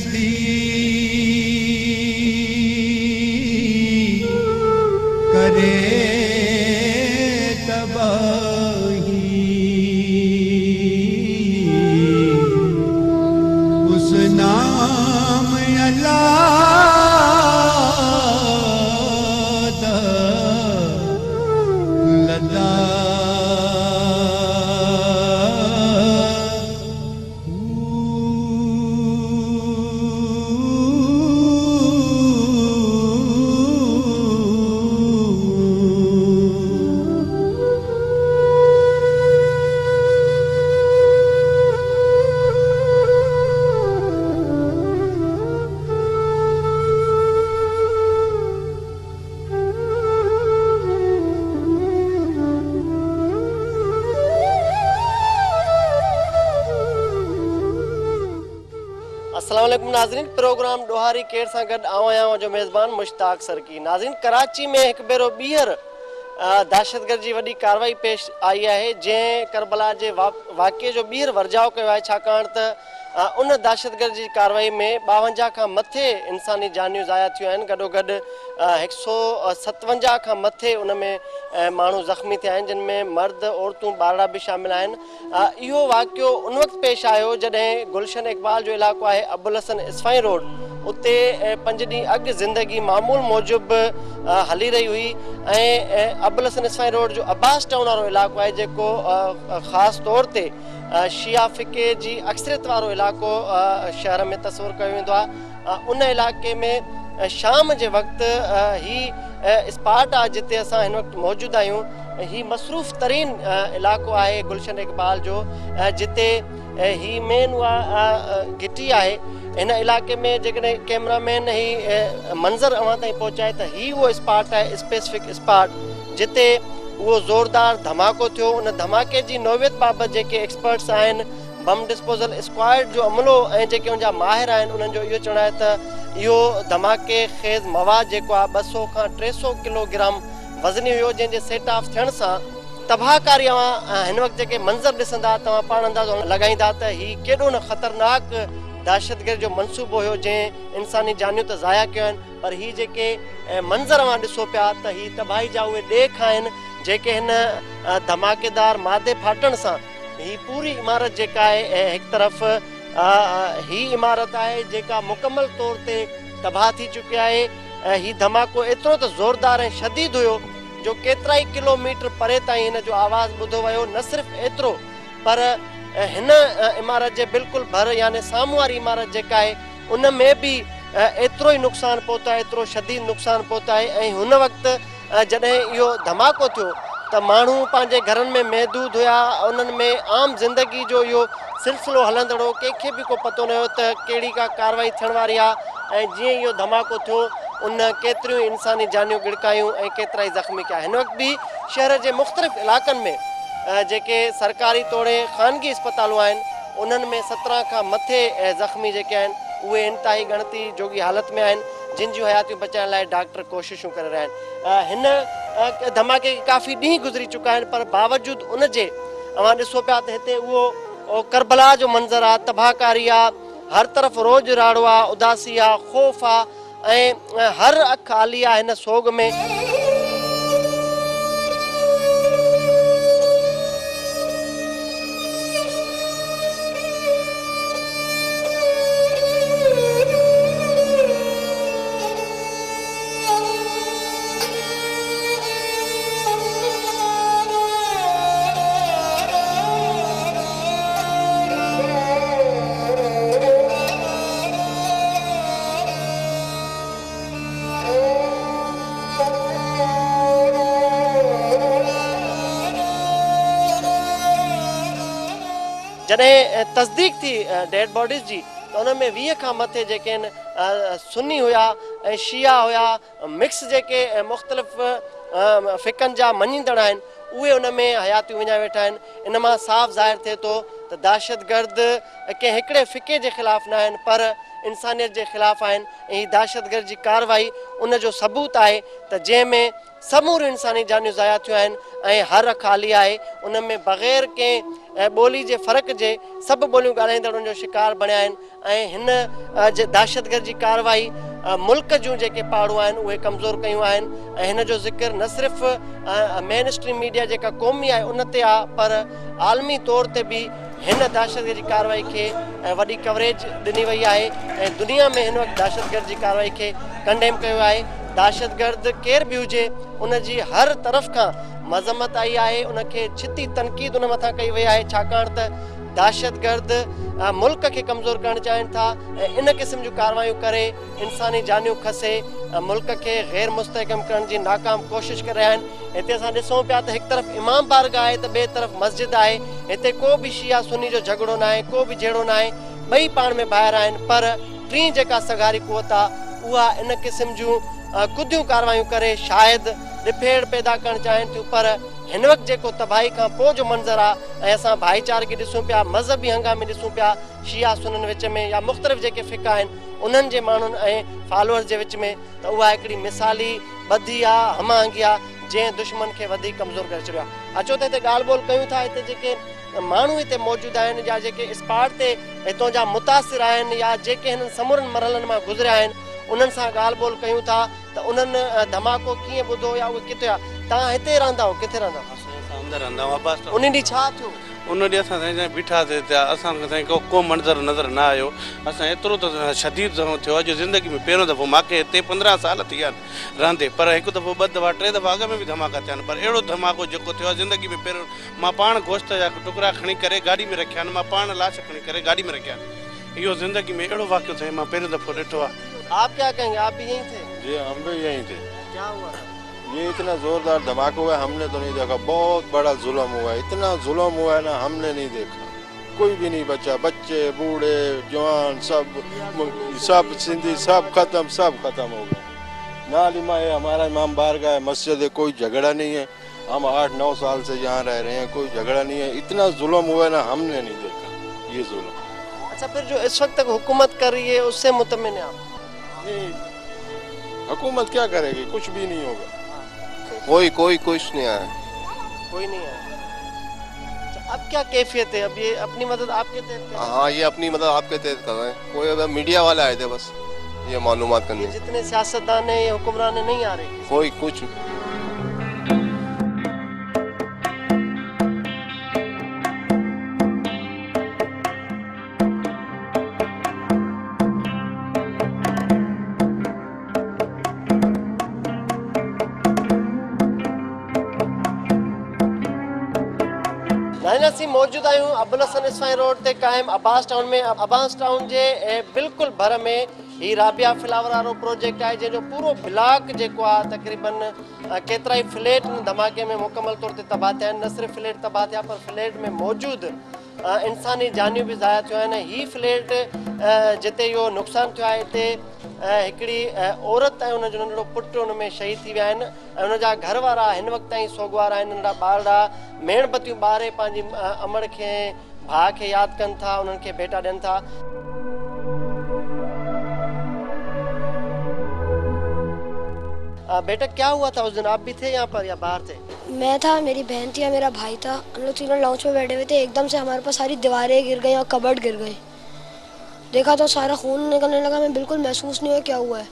दी करे तबाही उस नाम अल्लाह दा लदा अस्सलाम वालेकुम नाज़रीन। प्रोग्राम डोहारी केर सां गॾु आऊं जो मेज़बान मुश्ताक सरकी। नाज़रीन, कराची में हिकु भेरो ॿीहर दहशतगर्द जी वॾी कार्रवाई पेश आई आहे, जंहिं करबला जे वाक़िए जो ॿीहर वर्जाउ कयो आहे, छाकाणि त उन दहशतगर्द जी कार्रवाई में 52 खां मथे इंसानी जानियूं ज़ाया थियूं आहिनि। गॾोगॾु 157 खां मथे उन में माण्हू ज़ख़्मी थिया आहिनि, जिन में मर्द औरतूं ॿारड़ा बि शामिल आहिनि। इहो वाक़ियो उन वक़्तु पेश आयो जॾहिं गुलशन इक़बाल जो इलाइक़ो आहे अबुल हसन इस्फाई रोड, उते 5 ॾींहं अॻु ज़िंदगी मामूल मूजिबि हली रही हुई ऐं अबुल हसन इस्फाई रोड जो अब्बास टाउन वारो इलाइक़ो आहे, जेको ख़ासि तौर ते शिया फ़िक़े जी अक्सरियत वारो इलाइक़ो शहर में तस्वुरु कयो वेंदो आहे। उन इलाइक़े में शाम जे वक़्तु ही स्पॉट आहे जिते असां हिन वक़्तु मौजूदु आहियूं। ही मसरूफ़ तरीन इलाइक़ो आहे गुलशन इक़बाल जो, जिते ही मेन उहा घिटी आहे। हिन इलाइक़े में जेकॾहिं कैमरामैन ही मंज़र अवां ताईं पहुचाए त ही उहो स्पॉट आहे, स्पेसिफिक स्पॉट जिते उहो ज़ोरदार धमाको थियो। उन धमाके जी नौवियत बाबति जेके एक्सपर्ट्स आहिनि, बम डिस्पोज़ल स्क्वाड जो अमलो ऐं जेके उनजा माहिर आहिनि, उन्हनि जो इहो चवणु आहे त इहो धमाके ख़ेज़ मवाद जेको आहे 200 खां 300 किलोग्राम वज़नी हुयो, जंहिंजे सेट ऑफ थियण सां तबाहकारी हिन वक़्तु जेके मंज़र ॾिसंदा तव्हां पाण अंदाज़ो लॻाईंदा त ही केॾो न ख़तरनाक दहशतगर्द जो मनसूबो हुयो जंहिं इंसानी जानियूं त ज़ाया कयूं आहिनि, पर ही जेके मंज़र ॾिसो पिया त ही तबाही जा उहे ॾेख आहिनि जेके हिन धमाकेदार मादे फाटण सां ही पूरी इमारत जेका आहे हिकु तरफ़ ही इमारत आहे जेका मुकमल तौर ते तबाह थी चुकी आहे। ही धमाको एतिरो त ज़ोरदार ऐं शदीद हुयो जो केतिरा ई किलोमीटर परे ताईं हिन जो आवाज़ु ॿुधो वियो। न सिर्फ़ु एतिरो, पर हिन इमारत जे बिल्कुलु भर यानी साम्हूं वारी इमारत जेका आहे उन में बि एतिरो ई नुक़सानु पहुतो आहे, एतिरो शदीद नुक़सानु पहुतो आहे। ऐं हुन वक़्तु जॾहिं इहो धमाको थियो त माण्हू पंहिंजे घरनि में महदूद हुया, उन्हनि में आम ज़िंदगी जो इहो सिलसिलो हलंदड़ो, कंहिंखे बि को पतो न हुयो त कहिड़ी का कार्रवाई थियण वारी आहे। ऐं जीअं इहो धमाको थियो उन केतिरियूं इंसानी जानियूं गिड़कायूं ऐं केतिरा ई ज़ख़्मी कया। हिन वक़्तु बि शहर जे मुख़्तलिफ़ इलाइक़नि में जेके सरकारी तौरु ख़ानगी अस्पतालूं आहिनि, उन्हनि में 17 खां मथे ज़ख़्मी जेके आहिनि उहे इंतिहाई ॻणती जोगी हालत में आहिनि, जिन जूं हयातियूं बचाइण लाइ डॉक्टर कोशिशूं करे रहिया आहिनि। हिन धमाके खे काफ़ी ॾींहं गुज़री चुका आहिनि, पर बावजूदि उन जे अवां ॾिसो पिया त हिते उहो करबला जो मंज़र आहे, तबाहकारी आहे, हर तरफ़ रोज़ राड़ो आहे, उदासी आहे, ख़ौफ़ आहे ऐं हर अखि आली आहे हिन सोग में। जॾहिं तस्दीक थी डेड बॉडीज़ जी त उन में 20 खां मथे जेके आहिनि सुन्नी हुया ऐं शिया हुया, मिक्स जेके मुख़्तलिफ़ फ़िक़नि जा मञींदड़ आहिनि, उहे उन में हयातियूं विञाए वेठा आहिनि। इन मां साफ़ ज़ाहिर थिए थो त त दहशतगर्द कंहिं हिकिड़े फ़िके जे ख़िलाफ़ु न आहिनि पर इंसानियत जे ख़िलाफ़ु आहिनि ऐं हीअ दहशतगर्द जी कार्रवाई उन जो सबूत आहे त जंहिंमें समूरियूं इंसानी जानियूं ज़ाया थियूं आहिनि ऐं हर ख़ाली आहे उन में बग़ैर कंहिं ॿोली जे फ़र्क़ जे सभु ॿोलियूं ॻाल्हाईंदड़ुनि जो शिकार बणिया आहिनि ऐं हिन दहशतगर्द जी कार्रवाई मुल्क जूं जेके पहाड़ूं आहिनि उहे कमज़ोर कयूं आहिनि ऐं हिन जो ज़िक्र न सिर्फ़ु मेन स्ट्रीम मीडिया जेका क़ौमी आहे उन ते आहे पर आलमी तौर ते बि हिन दहशतगर्द जी कार्रवाई खे वॾी कवरेज ॾिनी वई आहे ऐं दुनिया में हिन वक़्तु दहशतगर्द जी कार्रवाई खे कंडेम कयो आहे दहशतगर्द केर बि हुजे उन जी हर तरफ़ खां मज़म्मत आई आहे उनखे छिती तनक़ीद उन मथां कई वई आहे छाकाणि त दहशतगर्द मुल्क खे कमज़ोर करणु चाहिनि था ऐं इन क़िस्म जूं कार्रवायूं करे इंसानी जानियूं खसे मुल्क खे गैर मुस्तहकम करण जी नाकाम कोशिशि करे रहिया आहिनि हिते असां ॾिसूं पिया त हिकु तरफ़ इमाम बारगाह आहे त ॿिए तरफ़ मस्जिद आहे हिते को बि शिया सुन्नी जो झगड़ो न आहे को बि जहिड़ो न आहे ॿई पाण में ॿाहिरि आहिनि पर टीं जेका सगारी कुवत आहे उहा इन क़िस्म जूं कुदियूं कार्रवायूं करे शायदि ॾिफेड़ पैदा करणु चाहिनि थियूं पर हिन वक़्तु जेको तबाही खां पोइ जो मंज़र आहे ऐं असां भाईचारगी ॾिसूं पिया मज़हबी हंगामे ॾिसूं पिया शिया सुन्ननि विच में या मुख़्तलिफ़ जेके फ़िका आहिनि उन्हनि जे माण्हुनि ऐं फॉलोअर्स जे विच में त उहा हिकिड़ी मिसाली ॿधी आहे हमाहंगी आहे जंहिं दुश्मन खे वधीक कमज़ोर करे छॾियो आहे अचो त हिते ॻाल्हि ॿोल कयूं था हिते जेके माण्हू हिते मौजूदु आहिनि या जेके स्पॉट ते हितां जा मुतासिर आहिनि या जेके हिननि समूरनि मरहलनि मां गुज़रिया आहिनि उन्हनि सां ॻाल्हि ॿोल कयूं था त उन्हनि धमाको कीअं ॿुधो या उहे किथे आहे तव्हां हिते रहंदा हो किथे रहंदा उन ॾींहुं छा थियो उन ॾींहुं असां साईं बीठासीं त असांखे साईं को मंज़र नज़र न आयो असां एतिरो त शदीद थियो अॼु ज़िंदगी में पहिरियों दफ़ो मूंखे हिते 15 साल थी विया आहिनि रहंदे पर हिकु दफ़ो ॿ दफ़ा टे दफ़ा अॻ में बि धमाका थिया आहिनि पर अहिड़ो धमाको जेको थियो आहे ज़िंदगी में पहिरियों मां पाण गोश्त जा टुकड़ा खणी करे गाॾी में रखिया आहिनि मां पाण लाश खणी करे गाॾी में रखिया आहिनि इहो ज़िंदगी में अहिड़ो वाक़ियो साईं मां पहिरियों दफ़ो ॾिठो आहे आप क्या कहेंगे आप भी यहीं थे जी हम भी यहीं थे क्या हुआ ये इतना जोरदार धमाका हुआ है हमने तो नहीं देखा बहुत बड़ा जुल्म हुआ है इतना जुल्म हुआ है ना हमने नहीं देखा कोई भी नहीं बचा बच्चे बूढ़े जवान सब सिंधी सब खत्म हो गए नालिमा है हमारा इमाम बारगाह है मस्जिद है कोई झगड़ा नहीं है हम 8-9 साल से यहाँ रह रहे हैं कोई झगड़ा नहीं है इतना जुल्म हुआ है ना हमने नहीं देखा ये जुल्म अच्छा फिर जो इस वक्त तक हुकूमत कर रही है उससे मुतमिन है आप नहीं हुकूमत क्या करेगी कुछ भी नहीं होगा कोई कुछ नहीं आया कोई नहीं है अच्छा, अब क्या कैफियत है अब ये अपनी मदद आपके तहत कर रहे हैं? हाँ ये अपनी मदद आपके तहत कर रहे हैं कोई अगर मीडिया वाले आए थे बस ये मालूमात करने ये जितने सियासतदान है ये हुक्मरान है नहीं आ रहे कोई कुछ असीं मौजूद आहियूं अबुल हसन इस्माइल रोड ते क़ाइम अब्बास टाउन में अब्बास टाउन जे बिल्कुलु भर में ही राबिया फ्लावर वारो प्रोजेक्ट आहे जंहिंजो पूरो ब्लॉक जेको आहे तक़रीबन केतिरा ई फ्लैट धमाके में मुकमल तौर ते तबाह थिया आहिनि न सिर्फ़ु फ्लैट तबाह थिया पर फ्लैट में मौजूदु इंसानी जानियूं बि ज़ाया थियूं आहिनि ही फ्लैट जिते इहो नुक़सानु थियो आहे हिते हिकिड़ी औरत ऐं हुनजो नंढड़ो पुटु हुन में शहीद थी विया आहिनि ऐं हुनजा घर वारा हिन वक़्तु ताईं सोगवार आहिनि नंढड़ा ॿारड़ा मेणबतियूं ॿारे पंहिंजी अमड़ खे भाउ खे यादि कनि था उन्हनि खे भेटा ॾियनि था बेटा क्या हुआ था उस दिन आप भी थे यहाँ पर या बाहर थे मैं था मेरी बहन थी या मेरा भाई था हम लोग तीनों लाउंज में बैठे हुए थे एकदम से हमारे पास सारी दीवारें गिर गई और कबर्ड गिर गई देखा तो सारा खून निकलने लगा मैं बिल्कुल महसूस नहीं हुआ क्या हुआ है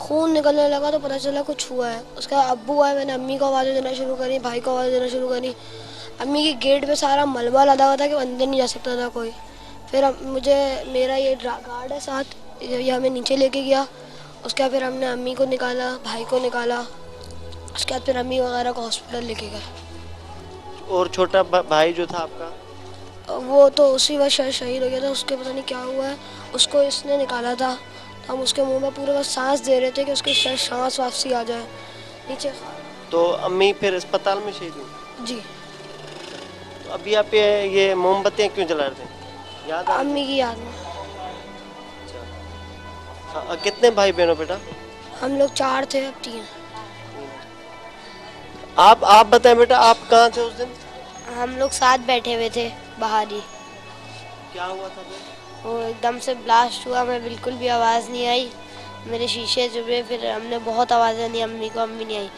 खून निकलने लगा तो पता चला कुछ हुआ है उसका अब्बू आए मैंने अम्मी को आवाज़ें देना शुरू करी भाई को आवाज़ें देना शुरू करी अम्मी की गेट पे सारा मलबा लदा हुआ था कि अंदर नहीं जा सकता था कोई फिर मुझे मेरा ये गार्ड है साथ ये हमें नीचे लेके गया उसके बाद फिर हमने अम्मी को निकाला भाई को निकाला उसके बाद फिर अम्मी वगैरह को हॉस्पिटल लेके गए और छोटा भाई जो था आपका वो तो उसी वक्त शायद शहीद हो गया था उसके पता नहीं क्या हुआ है उसको इसने निकाला था तो हम उसके मुंह में पूरे बस सांस दे रहे थे कि उसकी सांस वापसी आ जाए नीचे तो अम्मी फिर अस्पताल में शहीद हुई जी तो अभी आप ये मोमबत्तियाँ क्यों जला रहे थे याद अम्मी की याद में कितने भाई बहनों बेटा हम लोग 4 थे अब 3 आप बताएं बेटा आप कहाँ थे उस दिन हम लोग साथ बैठे हुए थे बाहर ही क्या हुआ था फिर? वो एकदम से ब्लास्ट हुआ, मैं बिल्कुल भी आवाज़ नहीं आई, मेरे शीशे चुभे, फिर हमने बहुत आवाज़ें दी अम्मी को, अम्मी नहीं आई।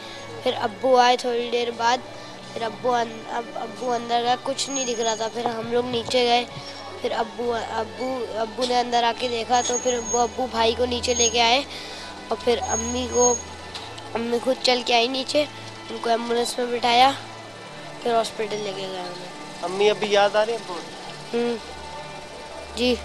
फिर अब्बू आए थोड़ी देर बाद, फिर अब्बू अंदर गए, कुछ नहीं दिख रहा था। फिर हम लोग नीचे गए, फिर अब्बू ने अंदर आके देखा, तो फिर वो अब्बू भाई को नीचे लेके आए, और फिर अम्मी खुद चल के आई नीचे, उनको एम्बुलेंस में बिठाया, फिर हॉस्पिटल लेके गए उन्हें। अम्मी अभी याद आ रही है आपको? जी।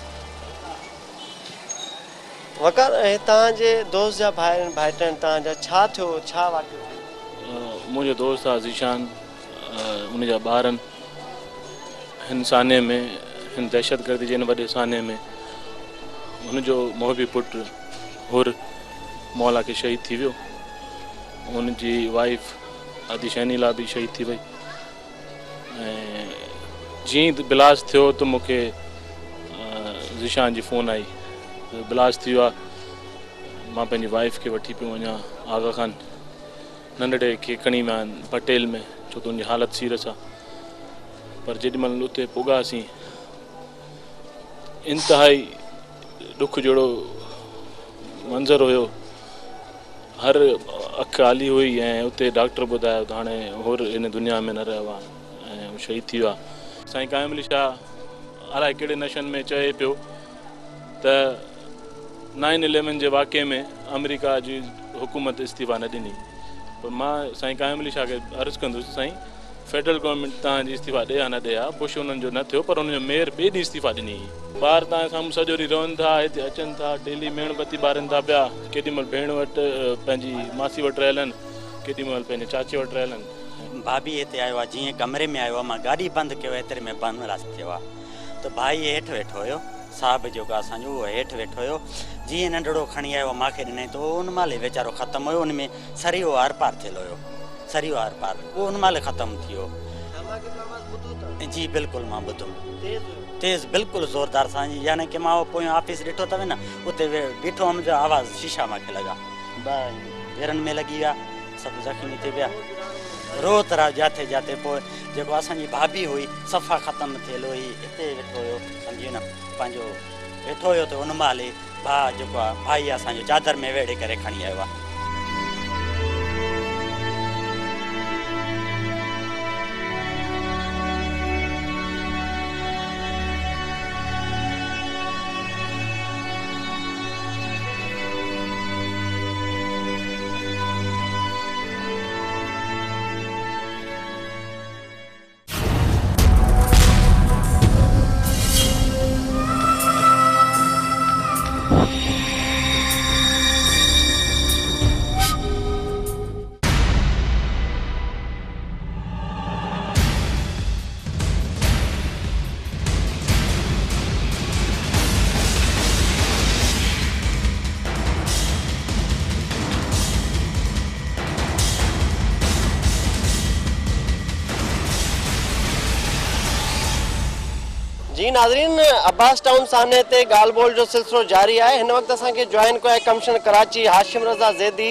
वकार तव्हांजे दोस्त जा भाइट आहिनि तव्हांजा, छा थियो, छा वाक़ियो थियो? मुंहिंजो दोस्त आहे ज़ीशान, उनजा ॿार आहिनि। हिन साने में, हिन दहशतगर्दी जे हिन वॾे साने में हुनजो मोहबी पुटु हुर मौला खे शहीद थी वियो। हुनजी वाइफ आदि शैनीला बि शहीद थी वई। ऐं जीअं ब्लास्ट थियो त मूंखे ज़ीशान जी फ़ोन आई, ब्लास्ट थी वियो आहे। मां पंहिंजी वाइफ खे वठी पियो वञा आगा खान नंढड़े खे खणी विया आहिनि पटेल में, छो त उनजी हालत सीरियस आहे। पर जेॾीमहिल उते पुॻासीं, इंतिहाई ॾुख जहिड़ो मंज़र हुयो, हर अखि आली हुई। ऐं उते डॉक्टर ॿुधायो त हाणे हुर इन दुनिया में न रहियो आहे ऐं शहीद थी वियो आहे। साईं काइम अली शाह अलाए कहिड़े नशनि में चए पियो त 9/11 जे वाक़े में अमेरिका जी हुकूमत इस्तीफ़ा न ॾिनी। पर मां साईं काइम अली शाह खे अर्ज़ु कंदुसि, साईं फेडरल गवर्नमेंट तव्हांजी इस्तीफ़ा ॾे या न ॾे, हा बुश उन्हनि जो न थियो, पर उनजो मेयर ॿिए ॾींहुं इस्तीफ़ा ॾिनी। ॿार तव्हां साम्हूं सॼो ॾींहुं रहनि था, हिते अचनि था, डेली मेणबती ॿारनि था पिया। केॾीमहिल भेण वटि पंहिंजी मासी वटि रहियल आहिनि, केॾीमहिल पंहिंजे चाचे वटि रहियल आहिनि। भाभी हिते आयो आहे, जीअं कमरे में आयो आहे, मां गाॾी बंदि कयो, एतिरे में बम ब्लास्ट थियो आहे। त भाई हेठि वेठो हुयो, साहब जेको आहे असांजो, उहो हेठि वेठो हुयो। जीअं नंढड़ो खणी आयो मूंखे ॾिनई, त उन महिल वीचारो ख़तमु हुयो। उन में सरियो आर पार थियल हुयो, सरियो आर पार, उहो उन महिल ख़तमु थी वियो। जी बिल्कुलु मां ॿुधुमि, तेज़ बिल्कुलु ज़ोरदार सां, यानी कि मां पोयों ऑफिस ॾिठो अथव न, उते बीठो हुअमि जो आवाज़ शीशा मूंखे लॻा, पेरनि में लॻी विया, सभु ज़ख़्मी थी विया, रोत रहा जाते जाते। पोइ जेको असांजी भाभी हुई सफ़ा ख़तमु थियल हुई, हिते वेठो हुयो, सम्झी न पंहिंजो वेठो हुयो, त उन महिल भाउ जेको आहे भाई असांजो चादर में वेड़े करे खणी आयो आहे। जी नाज़रीन, अब्बास टाउन साने ते ॻाल्हि ॿोल जो सिलसिलो जारी आहे। हिन वक़्तु असांखे जॉइन कयो आहे कमिश्नर कराची हाशिम रज़ा ज़ैदी,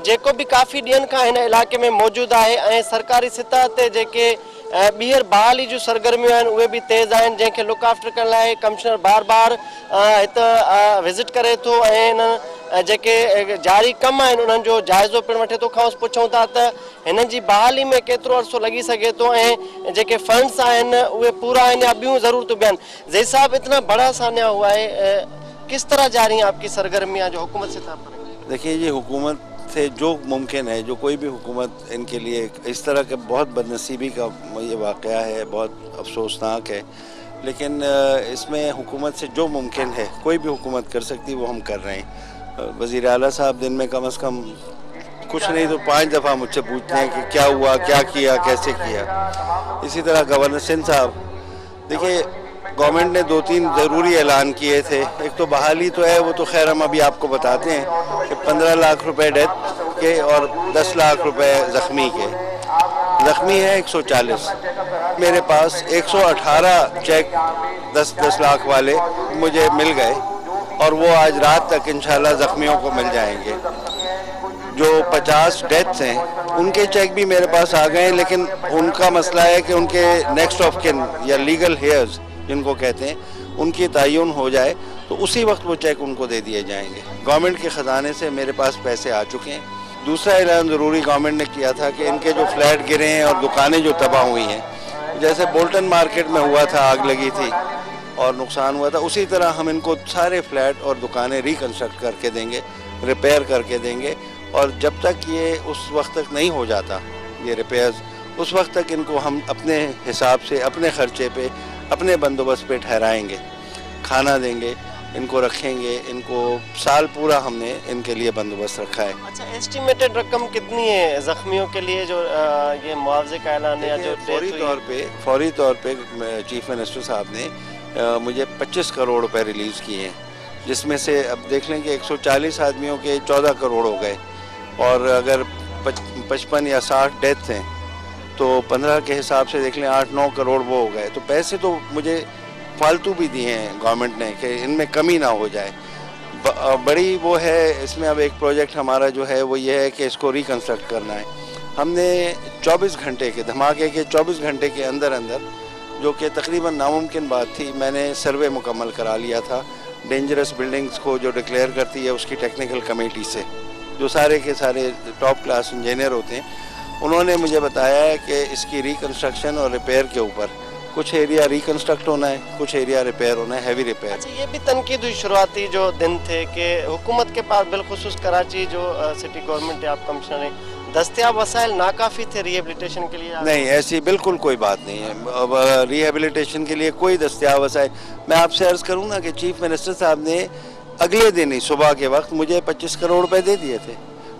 जेको बि काफ़ी ॾींहंनि खां हिन इलाइक़े में मौजूदु आहे। ऐं सरकारी सतह ते जेके ॿीहर बहाली जूं सरगर्मियूं आहिनि उहे बि तेज़ आहिनि, जंहिंखे लुक आफ्टर करण लाइ कमिश्नर बार बार हिते विज़िट करे थो ऐं हिन जेके जारी कम आहिनि उन्हनि जो जाइज़ो पिणु वठे थो। खां पुछूं था त हिननि जी बहाली में केतिरो अरसो लॻी सघे थो ऐं जेके फंड्स आहिनि उहे पूरा आहिनि या ॿियूं ज़रूरतूं बि आहिनि। ज़ैद साहब, इतना बड़ा सान्या हुआ है, किस तरह जारी हैं आपकी सरगर्मियाँ जो हुकूमत से था? देखिए, ये हुकूमत से जो मुमकिन है, जो कोई भी हुकूमत इनके लिए इस तरह के बहुत बदनसीबी का ये वाक़या है, बहुत अफसोसनाक है, लेकिन इसमें हुकूमत से जो मुमकिन है कोई भी हुकूमत कर सकती वो हम कर रहे हैं। वज़ीर आला साहब दिन में कम से कम कुछ नहीं तो 5 दफ़ा मुझसे पूछते हैं कि क्या हुआ, क्या किया, कैसे किया। इसी तरह गवर्नर सिंध साहब, देखिए गवर्नमेंट ने 2-3 ज़रूरी ऐलान किए थे। एक तो बहाली तो है, वो तो खैर हम अभी आपको बताते हैं कि 15 लाख रुपए डेथ के और 10 लाख रुपए ज़ख्मी के। ज़ख्मी है 140, मेरे पास 118 चेक 10-10 लाख वाले मुझे मिल गए और वो आज रात तक इंशाल्लाह ज़ख्मियों को मिल जाएंगे। जो 50 डेथ्स हैं उनके चेक भी मेरे पास आ गए हैं, लेकिन उनका मसला है कि उनके नेक्स्ट ऑफ किन या लीगल हेयर्स जिनको कहते हैं, उनकी तयन हो जाए तो उसी वक्त वो चेक उनको दे दिए जाएंगे। गवर्नमेंट के ख़जाने से मेरे पास पैसे आ चुके हैं। दूसरा ऐलान ज़रूरी गवर्नमेंट ने किया था कि इनके जो फ्लैट गिरे हैं और दुकानें जो तबाह हुई हैं, जैसे बोल्टन मार्केट में हुआ था, आग लगी थी और नुकसान हुआ था, उसी तरह हम इनको सारे फ्लैट और दुकानें रिकन्स्ट्रक्ट करके देंगे, रिपेयर करके देंगे। और जब तक ये उस वक्त तक नहीं हो जाता ये रिपेयर्स, उस वक्त तक इनको हम अपने हिसाब से, अपने खर्चे पे, अपने बंदोबस्त पे ठहराएंगे, खाना देंगे, इनको रखेंगे। इनको साल पूरा हमने इनके लिए बंदोबस्त रखा है। अच्छा, एस्टिमेटेड रकम कितनी है जख्मियों के लिए जो ये मुआवजे का ऐलान है या जो फौरी तौर पे चीफ मिनिस्टर साहब ने मुझे 25 करोड़ रुपए रिलीज़ किए हैं, जिसमें से अब देख लें कि 140 आदमियों के 14 करोड़ हो गए, और अगर 55 या 60 डेथ हैं तो 15 के हिसाब से देख लें 8-9 करोड़ वो हो गए। तो पैसे तो मुझे फालतू भी दिए हैं गवर्नमेंट ने कि इनमें कमी ना हो जाए। बड़ी वो है इसमें, अब एक प्रोजेक्ट हमारा जो है वो ये है कि इसको रिकन्स्ट्रक्ट करना है। हमने 24 घंटे के धमाके के 24 घंटे के अंदर अंदर, जो कि तकरीबन नामुमकिन बात थी, मैंने सर्वे मुकम्मल करा लिया था डेंजरस बिल्डिंग्स को जो डिक्लेयर करती है उसकी टेक्निकल कमेटी से, जो सारे के सारे टॉप क्लास इंजीनियर होते हैं। उन्होंने मुझे बताया है कि इसकी रिकन्स्ट्रक्शन और रिपेयर के ऊपर कुछ एरिया रिकन्स्ट्रक्ट होना है, कुछ एरिया रिपेयर होना है, हैवी रिपेयर। अच्छा, ये भी तनकीद हुई शुरुआती जो दिन थे कि हुकूमत के पास बिलखुसूस कराची जो सिटी गवर्नमेंट है, आप कमिश्नर हैं, दस्तयाब वसाइल नाकाफ़ी थे रिहेबिलिटेशन के लिए? नहीं, ऐसी बिल्कुल कोई बात नहीं है। अब रिहेबिलिटेशन के लिए कोई दस्तयाब वसाइल, मैं आपसे अर्ज़ करूँ ना कि चीफ मिनिस्टर साहब ने अगले दिन ही सुबह के वक्त मुझे 25 करोड़ रुपए दे दिए थे,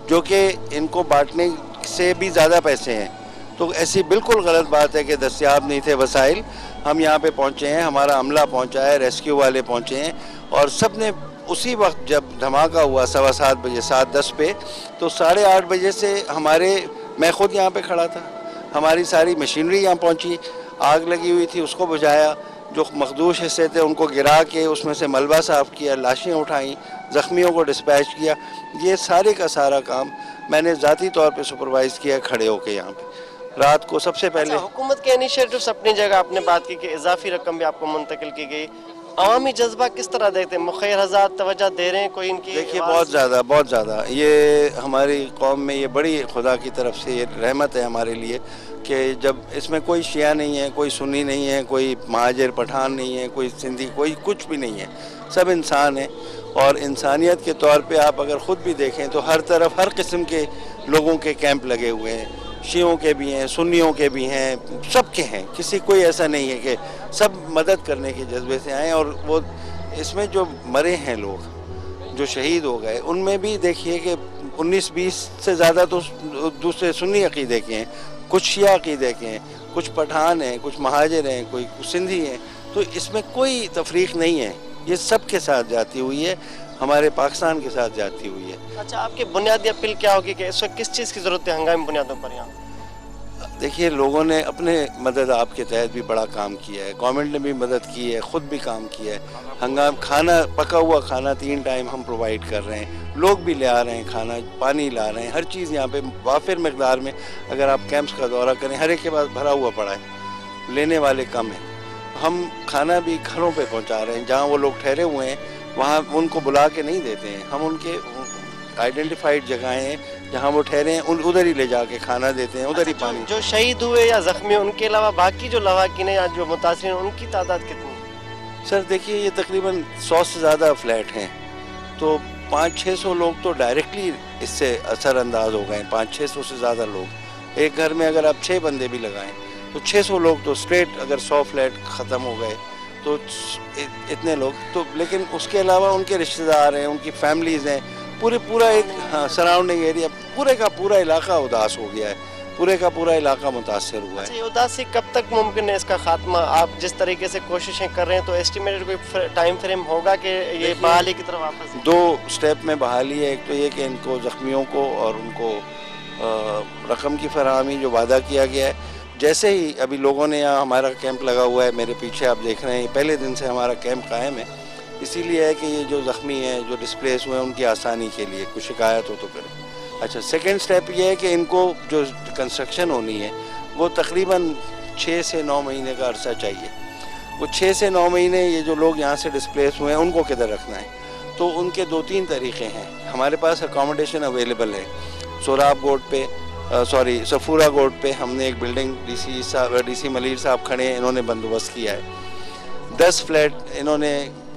जो कि इनको बांटने से भी ज़्यादा पैसे हैं। तो ऐसी बिल्कुल गलत बात है कि दस्तयाब नहीं थे वसाइल। हम यहाँ पे पहुँचे हैं, हमारा अमला पहुँचा है, रेस्क्यू वाले पहुँचे हैं, और सब ने उसी वक्त जब धमाका हुआ 7:15 बजे 7:10 पे, तो 8:30 बजे से मैं खुद यहाँ पे खड़ा था, हमारी सारी मशीनरी यहाँ पहुँची, आग लगी हुई थी उसको बुझाया, जो मखदूश हिस्से थे उनको गिरा के उसमें से मलबा साफ़ किया, लाशें उठाई, ज़ख्मियों को डिस्पैच किया। ये सारे का सारा काम मैंने ज़ाती तौर पे सुपरवाइज़ किया खड़े होके यहाँ पे। रात को सबसे पहले हुकूमत के इनिशिएटिव्स अपनी जगह, आपने बात की कि इजाफी रकम भी आपको मुंतकिल की गई, अवामी जज्बा किस तरह देखते हैं? मुखैर हज़रात तवज्जो दे रहे हैं कोई इनकी? देखिए, बहुत ज़्यादा ये हमारी कौम में ये बड़ी खुदा की तरफ से ये रहमत है हमारे लिए कि जब इसमें कोई शिया नहीं है, कोई सुन्नी नहीं है, कोई महाजिर पठान नहीं है, कोई सिंधी, कोई कुछ भी नहीं है, सब इंसान है। और इंसानियत के तौर पे आप अगर ख़ुद भी देखें तो हर तरफ हर किस्म के लोगों के कैंप लगे हुए हैं, शियों के भी हैं, सुन्नियों के भी हैं, सबके हैं, किसी कोई ऐसा नहीं है कि सब मदद करने के जज्बे से आए। और वो इसमें जो मरे हैं लोग, जो शहीद हो गए, उनमें भी देखिए कि 19-20 से ज़्यादा तो दूसरे सुन्नी अक़ीदे के हैं, कुछ शिया अक़ीदे के हैं, कुछ पठान हैं, कुछ महाजिर हैं, कोई सिंधी हैं। तो इसमें कोई तफरीक नहीं है, ये सब के साथ जाती हुई है, हमारे पाकिस्तान के साथ जाती हुई है। अच्छा, आपकी बुनियादी अपील क्या होगी कि इस वक्त किस चीज़ की ज़रूरत है हंगामी बुनियादों पर यहाँ? देखिए, लोगों ने अपने मदद आपके तहत भी बड़ा काम किया है, गवर्नमेंट ने भी मदद की है, ख़ुद भी काम किया है। खाना, पका हुआ खाना 3 टाइम हम प्रोवाइड कर रहे हैं, लोग भी ले आ रहे हैं खाना, पानी ला रहे हैं, हर चीज़ यहाँ पे वाफिर मकदार में। अगर आप कैंप्स का दौरा करें, हर एक के पास भरा हुआ पड़ा है, लेने वाले कम हैं। हम खाना भी घरों पे पहुँचा रहे हैं, जहाँ वो लोग ठहरे हुए हैं वहाँ उनको बुला के नहीं देते हैं, हम उनके आइडेंटिफाइड जगहें हैं जहाँ वो ठहरे हैं उधर ही ले जाके खाना देते हैं, उधर ही पानी। जो शहीद हुए या जख्मी, उनके अलावा बाकी जो लवाकिन या जो मुतासिर हैं, उनकी तादाद कितनी? सर देखिए, ये तकरीबन 100 से ज़्यादा फ्लैट हैं, तो 500-600 लोग तो डायरेक्टली इससे असरअंदाज हो गए। 500-600 से ज़्यादा लोग, एक घर में अगर आप 6 बंदे भी लगाएं तो 600 लोग तो स्ट्रेट, अगर 100 फ्लैट ख़त्म हो गए तो इतने लोग तो। लेकिन उसके अलावा उनके रिश्तेदार हैं, उनकी फैमिलीज़ हैं, पूरा एक सराउंडिंग एरिया, पूरे का पूरा इलाका उदास हो गया है, पूरे का पूरा इलाका मुतासर हुआ है। ये उदासी कब तक मुमकिन है इसका खात्मा? आप जिस तरीके से कोशिशें कर रहे हैं तो एस्टिमेटेड कोई टाइम फ्रेम होगा कि ये बहाली की तरफ वापस? 2 स्टेप में बहाली है। एक तो ये कि इनको ज़ख्मियों को और उनको रकम की फराहमी जो वादा किया गया है, जैसे ही अभी लोगों ने यहाँ हमारा कैंप लगा हुआ है, मेरे पीछे आप देख रहे हैं, पहले दिन से हमारा कैंप कायम है, इसीलिए है कि ये जो ज़ख्मी हैं, जो डिस्प्लेस हुए हैं, उनकी आसानी के लिए कुछ शिकायत हो तो करें। अच्छा, सेकंड स्टेप ये है कि इनको जो कंस्ट्रक्शन होनी है वो तकरीबन 6 से 9 महीने का अरसा चाहिए। वो 6 से 9 महीने ये जो लोग यहाँ से डिस्प्लेस हुए हैं उनको किधर रखना है। तो उनके 2-3 तरीक़े हैं। हमारे पास अकोमोडेशन अवेलेबल है। सोराब गोड पे सफूरा गोड पे हमने एक बिल्डिंग डीसी मलिर साहब खड़े हैं, इन्होंने बंदोबस्त किया है। 10 फ्लैट इन्होंने,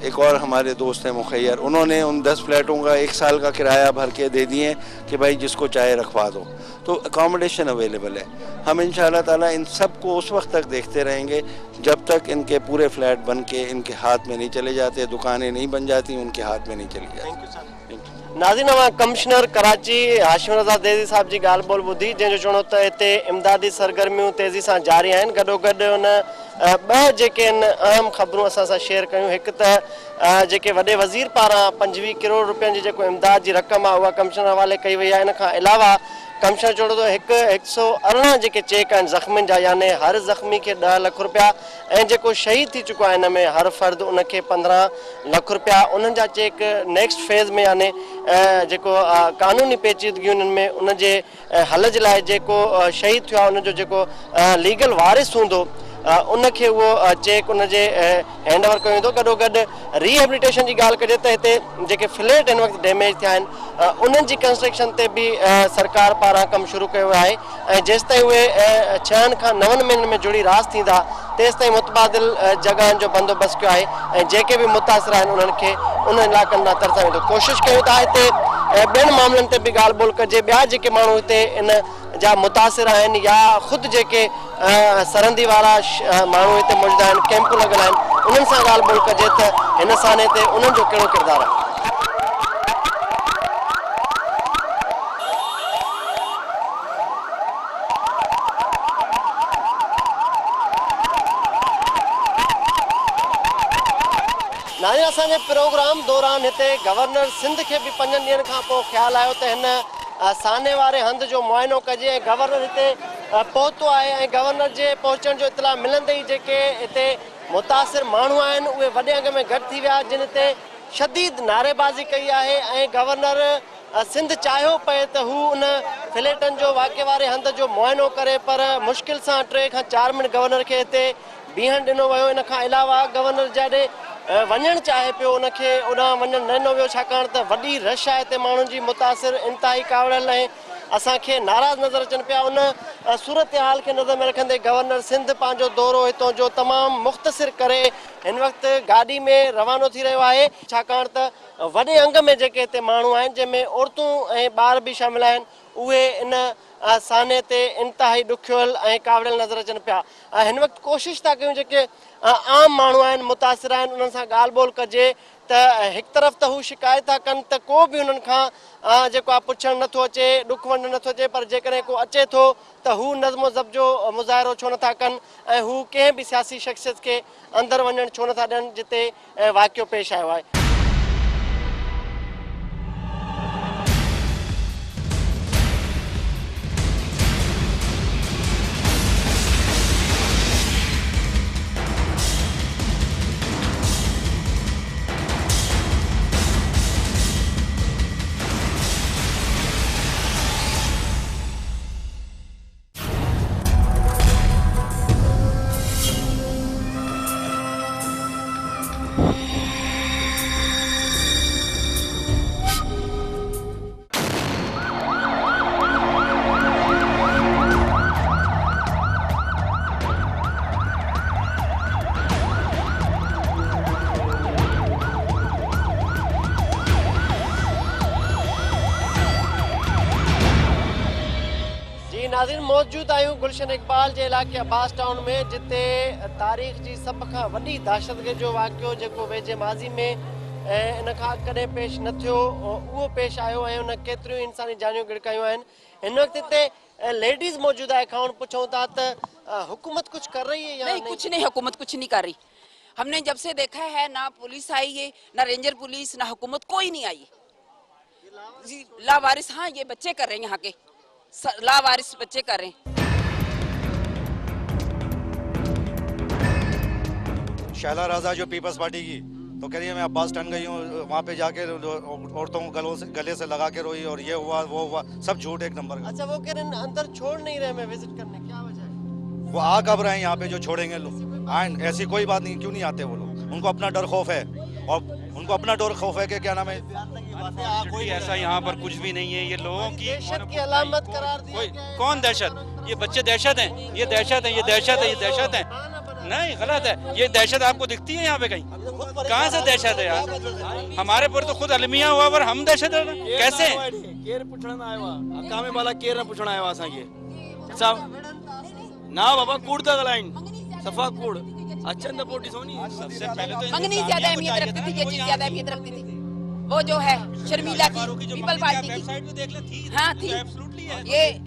एक और हमारे दोस्त हैं मुखैर, उन्होंने उन 10 फ्लैटों का 1 साल का किराया भर के दे दिए कि भाई जिसको चाहे रखवा दो। तो अकोमोडेशन अवेलेबल है। हम इंशाअल्लाह ताला इन सब को उस वक्त तक देखते रहेंगे जब तक इनके पूरे फ्लैट बन के इनके हाथ में नहीं चले जाते, दुकानें नहीं बन जाती, उनके हाथ में नहीं चली जाती। नाज़रीन, अवां कमिश्नर कराची हाशिम रज़ा देज़ी साहब जी ॻाल्हि ॿोल ॿुधी, जंहिंजो चवणो त हिते इमदादी सरगर्मियूं तेज़ी सां जारी आहिनि। गॾोगॾु उन ॿ जेके आहिनि अहम ख़बरूं असां सां शेयर कयूं। हिकु त जेके वॾे वज़ीर पारां 25 करोड़ रुपयनि जी जेको इमदाद जी रक़म आहे उहा कमिश्नर हवाले कई वई आहे। इन खां अलावा कमिश्नर चवणो त 118 जेके चेक आहिनि ज़ख़्मियुनि जा, यानी हर ज़ख़्मी खे 10 लख रुपया, ऐं जेको शहीद थी चुको आहे हिन में हर फ़र्द उनखे 15 लख रुपया, उन्हनि जा चेक नेक्स्ट फेज़ में, यानी जेको कानूनी पेचीदगियूं उन्हनि में उनजे हल जे लाइ जेको शहीद थियो आहे उनजो जेको लीगल वारिस हूंदो उनखे उहो चेक उनजे हैंडओवर कयो वेंदो। गॾोगॾु रिहेबिलिटेशन जी ॻाल्हि कजे त हिते जेके फ्लैट हिन वक़्तु डैमेज थिया आहिनि उन्हनि जी कंस्ट्रक्शन ते बि सरकार पारां कमु शुरू कयो आहे, ऐं जेसिताईं उहे 6 खां 9 महीननि में जुड़ी रास थींदा तेसिताईं मुतबादिल जॻहियुनि जो बंदोबस्तु कयो आहे, ऐं जेके बि मुतासिर आहिनि उन्हनि खे उन इलाइक़नि मां तरसां वेंदो। कोशिशि कयूं था हिते ॿियनि मामलनि ते बि ॻाल्हि ॿोल कजे। ॿिया जेके माण्हू हिते इन जा मुतासिर आहिनि या ख़ुदि जेके सरहदी वारा माण्हू हिते मौजूदु आहिनि, कैंप लॻल आहिनि, उन्हनि सां ॻाल्हि ॿोल कजे त हिन साने ते उन्हनि जो कहिड़ो किरदारु आहे। नाज़रीन, असांजे प्रोग्राम दौरान हिते गवर्नर सिंध खे बि 5 ॾींहंनि खां पोइ ख़्यालु आयो त हिन साने वारे हंधि जो मुआइनो कजे, ऐं गवर्नर हिते पहुतो आहे, ऐं गवर्नर जे पहुचण जो इतला मिलंदे ई जेके हिते मुतासिर माण्हू आहिनि उहे वॾे अंग में गॾु थी विया, जिन ते शदीद नारेबाज़ी कई आहे, ऐं गवर्नर सिंध चाहियो पए त हू उन फ्लैटनि जो वाक़े वारे हंधि जो मुआइनो करे, पर मुश्किल सां 3 खां 4 मिंट गवर्नर खे हिते बीहण ॾिनो वियो। इन खां अलावा गवर्नर जॾहिं वञणु चाहे पियो उनखे ओॾां वञणु न ॾिनो वियो, छाकाणि त वॾी रश आहे हिते माण्हुनि जी, मुतासिर इंतिहाई कावड़ियल ऐं असांखे नाराज़ नज़र अचनि पिया। उन सूरत हाल खे नज़र में रखंदे गवर्नर सिंध पंहिंजो दौरो हितां जो तमामु मुख़्तसिर करे हिन वक़्तु गाॾी में रवानो थी रहियो आहे, छाकाणि त वॾे अंग में जेके हिते माण्हू आहिनि जंहिंमें औरतूं ऐं ॿार बि शामिल आहिनि उहे इन साने ते इंतिहाई ॾुखियल ऐं कावड़ियल नज़र अचनि पिया। हिन वक़्तु कोशिशि था कयूं जेके आम माण्हू आहिनि, मुतासिर आहिनि, उन्हनि सां ॻाल्हि ॿोल कजे त हिकु तरफ़ त हू शिकायत था कनि त को बि उन्हनि खां जेको आहे पुछणु नथो अचे, ॾुख वंड नथो अचे, पर जेकॾहिं को अचे थो त हू नज़्मो ज़ब्त जो मुज़ाहिरो छो नथा कनि, ऐं हू कंहिं बि सियासी शख़्सियत खे अंदरि वञणु छो नथा ॾियनि जिते वाक़ियो पेश आयो आहे। नाज़रीन, मौजूद आहियूं गुलशन इकबाल जे इलाइक़े अब्बास टाउन में, जिते तारीख़ जी सभ खां वॾी दहशतगर्दी जो वाक़ियो जेको वेझे माज़ी में इन खां कॾहिं पेश न थियो उहो पेश आयो, ऐं उन केतिरियूं इंसानी जानियूं गिड़कायूं आहिनि। हिन वक़्तु हिते लेडीज़ मौजूद आहे, खां पुछूं था त हुकूमत कुछ कर रही है या नहीं? कुछ नहीं, हुकूमत कुछ नहीं कर रही। हमने जब से देखा है ना पुलिस आई है, ना रेंजर पुलिस, ना हुकूमत, कोई नहीं आई। लावारिस, हाँ ये बच्चे कर रहे हैं, यहाँ के लावारिस बच्चे कर रहे हैं। शैला राजा जो पीपल्स पार्टी की, तो कह रही है मैं अब्बास टन गई हूँ, वहाँ पे जाके औरतों को गले से लगा के रोई और ये हुआ वो हुआ, सब झूठ एक नंबर का। अच्छा, वो कह रहे हैं अंदर छोड़ नहीं रहे मैं विजिट करने, क्या वजह है? वो आ कब रहे हैं यहाँ पे जो छोड़ेंगे लोग? आए, ऐसी कोई बात नहीं, क्यों नहीं आते वो लोग? उनको अपना डर खौफ है, और उनको अपना डर खौफ है कि क्या नाम है, कोई ऐसा यहाँ पर कुछ भी नहीं है। ये लोगों की दहशत की अलामत करार दिया कोई गया है। कौन दहशत? ये बच्चे दहशत हैं, ये दहशत है, ये दहशत है, ये दहशत है। नहीं, गलत है। ये दहशत आपको दिखती है यहाँ पे कहीं? कहाँ से दहशत है यार? हमारे पर तो खुद अलमिया हुआ, पर हम दहशत है कैसे? केर पुछण आयो आहे, हका में बाला केर न पुछण आयो आहे असांखे। ना बाबा कूड़ था गलाइन, सफा कूड़। अच्छा न पोटी सोनी। सबसे पहले तो मंगनी ज्यादा अहमियत रखती थी, ये चीज ज्यादा अहमियत रखती थी। वो जो है शर्मिला की पीपल पार्टी की, हाँ थी,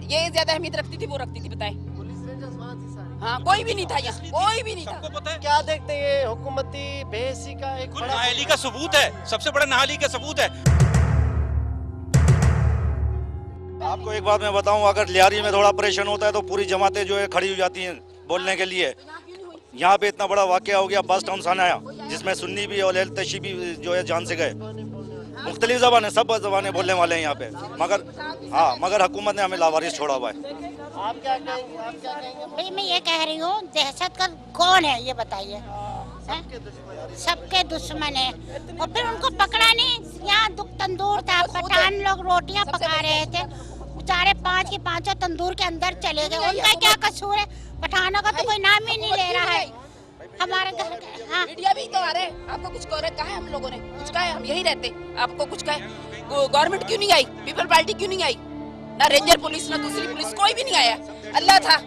ये ज्यादा अहमियत रखती थी, वो रखती थी, बताए। हाँ, कोई भी नहीं था यहाँ, कोई भी नहीं था। क्या देखते हैं ये हुकूमती बेहिसी का एक बड़ा नाअहली का सबूत है, सबसे बड़ा नाअहली का सबूत है। आपको एक बात मैं बताऊं, अगर लियारी में थोड़ा ऑपरेशन होता है तो पूरी जमातें जो है खड़ी हो जाती हैं बोलने के लिए। यहाँ पे इतना बड़ा वाकया हो गया, बस टाउन आया, जिसमें सुन्नी भी और तशी भी जो है जान से गए। मुख्तलिफ ज़बानें, सब ज़बानें बोलने वाले हैं यहाँ पे, मगर हुकूमत ने हमें लावारिस छोड़ा हुआ है। आप क्या कहेंगे? आप क्या कहेंगे? भाई मैं ये कह रही हूँ, दहशत का कौन है ये बताइए? सबके दुश्मन है, और फिर उनको पकड़ा नहीं। यहाँ तंदूर था, पठान लोग रोटियां पका रहे थे, बेचारे 5 के 5 तंदूर के अंदर चले गए। उनका क्या कसूर है? पठानों का तो कोई नाम ही नहीं ले रहा है। हमारे घर हाँ मीडिया भी तो आ रहे हैं, आपको कुछ कहा है? हम लोगों ने कुछ कहा है? हम यही रहते, आपको कुछ कहा है? गवर्नमेंट क्यों नहीं आई? पीपल पार्टी क्यों नहीं आई? ना रेंजर पुलिस, ना दूसरी पुलिस, कोई भी नहीं आया। अल्लाह था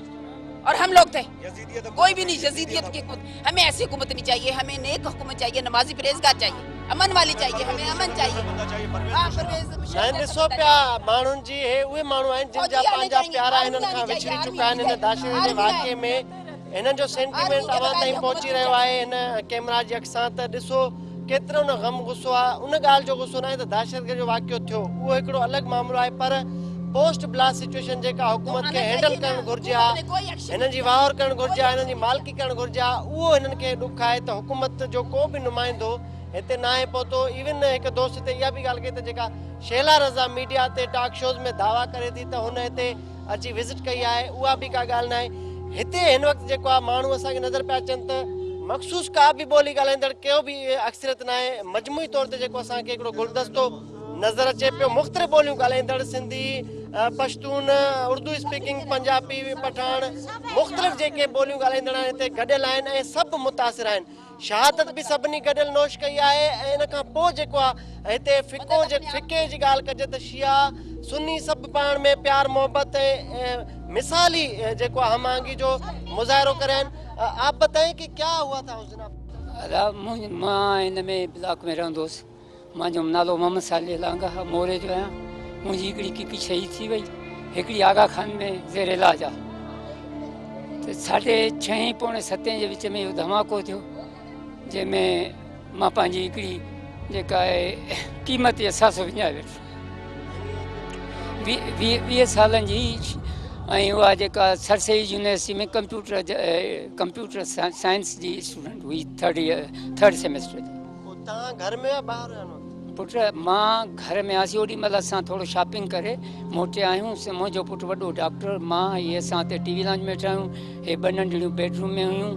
और हम लोग थे, कोई भी नहीं। यजीदियत की हुकूमत, हमें ऐसी हुकूमत नहीं चाहिए, हमें नेक हुकूमत चाहिए, नमाजी परहेजगार चाहिए, अमन वाली चाहिए, हमें अमन चाहिए। ॾिसो पिया माण्हुनि जी हे उहे माण्हू आहिनि जिन जा पंहिंजा प्यारा हिननि खां विछड़ी चुका आहिनि। हिन दाशे जे वाक़े में हिननि जो सेंटिमेंट अवां ताईं पहुची रहियो आहे हिन कैमरा जी अॻिसां। त ॾिसो केतिरो न ग़म गुस्सो आहे। उन ॻाल्हि जो गुस्सो न आहे त दहशतगर्द जो वाक़ियो थियो, उहो हिकिड़ो अलॻि मामिलो आहे, पर पोस्ट ब्लास्ट सिचुएशन जेका हुकूमत खे हैंडल करणु घुरिजे आहे, हिननि जी वाहर करणु घुरिजे आहे, हिननि जी मालिकी करणु घुरिजे आहे, उहो हिननि खे ॾुख आहे त हुकूमत जो को बि नुमाइंदो हिते न आहे पहुतो। इवन हिकु दोस्त ते इहा बि ॻाल्हि कई त जेका शेला रज़ा मीडिया ते टॉक शोज़ में दावा करे थी त हुन हिते अची विज़िट कई आहे, उहा बि का ॻाल्हि न आहे। हिते हिन वक़्तु जेको आहे माण्हू असांखे नज़र पिया अचनि त मख़सूस का बि ॿोली ॻाल्हाईंदड़ कहिड़ो बि अक्सरियत न आहे। मजमूई तौर ते जेको असांखे हिकिड़ो गुलदस्तो नज़र अचे पियो, मुख़्तलिफ़ ॿोलियूं ॻाल्हाईंदड़, सिंधी, पश्तून, उर्दू स्पीकिंग, पंजाबी, पठान, मुख़्तलिफ़ जेके ॿोलियूं ॻाल्हाईंदड़ आहिनि हिते गॾियल आहिनि ऐं सभु मुतासिर आहिनि। शहादत बि सभिनी गॾियल नोश कई आहे। ऐं इन खां पोइ जेको आहे हिते फिके जी ॻाल्हि कजे त शिया सुन्नी सभु पाण में प्यार मोहब्बत ऐं मिसाली जेको आहे हमआहंगी जो मुज़ाहिरो करे आहिनि। आप बताएं कि क्या हुआ था उस दिन? मां हिन में ब्लॉक में रहंदोसि, मुंहिंजो नालो मोहम्मद साले लांगा मोरे जो आहियां। मुंहिंजी हिकिड़ी किकी शहीद थी वई, हिकिड़ी आगा खान में ज़ेर इलाज आहे। त 6:30 पौणे 7 जे विच में इहो धमाको थियो, जंहिंमें मां पंहिंजी हिकिड़ी जेका आहे क़ीमती असास विञाए वेठो। 20 सालनि जी, ऐं उहा जेका सरसई यूनिवर्सिटी में कंप्यूटर साइंस जी स्टूडेंट हुई, 3rd सेमेस्टर जी। तव्हां घर में ॿाहिरि आहियो? पुट मां घर में आसीं, ओॾी महिल असां थोरो शॉपिंग करे मोटिया आहियूं। मुंहिंजो पुटु वॾो डॉक्टर, मां इहे असां हुते टीवी लॉन्ज में वेठा आहियूं। हे 2 नंढड़ियूं बेडरूम में हुयूं,